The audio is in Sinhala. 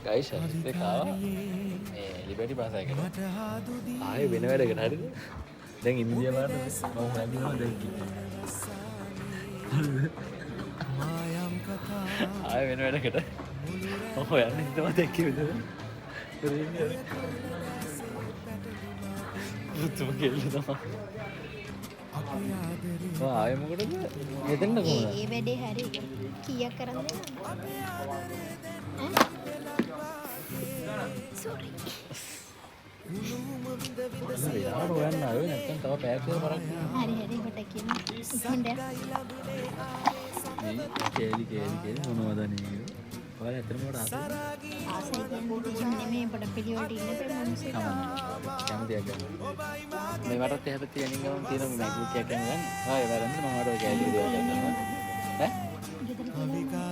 ගයිස් හරිත් කාවා මේ ලිබර්ටි පාස් එකකට ආයේ වෙන වැඩකට හරිද දැන් ඉන්දියා වලට මම හොයනවා දැන් ආයේ වෙන වැඩකට මම හොයන්නේ හිතවත් එක්ක විතර පුතුම කෙල්ල තමයි ආයේ මොකටද මෙතෙන්ද කොහොමද ඒ වැඩේ හරි කීයක් කරන්නේ සෝරි යාර හොයන්න ආවේ නැත්තම් තව පැයක් විතර පරක් හරි හරි කොට කියන ඉක්මනට කේලි මොනවද නේ ඔයාලා ඇත්තටම කොට ආසයි ආසයි කියන්නේ එහෙම නෙමෙයි පොඩ පිළිවෙලට ඉන්න බෑ මිනිස්සු කැමතියක් ගන්න මේ වටත් එහෙම තියෙනින් ගමන් තියෙන මැග්නටික් එකක් ගන්න ආයේ වරන්ද මම අර කේලි දෙයක් ගන්නවා ඈ ගෙදර කියලා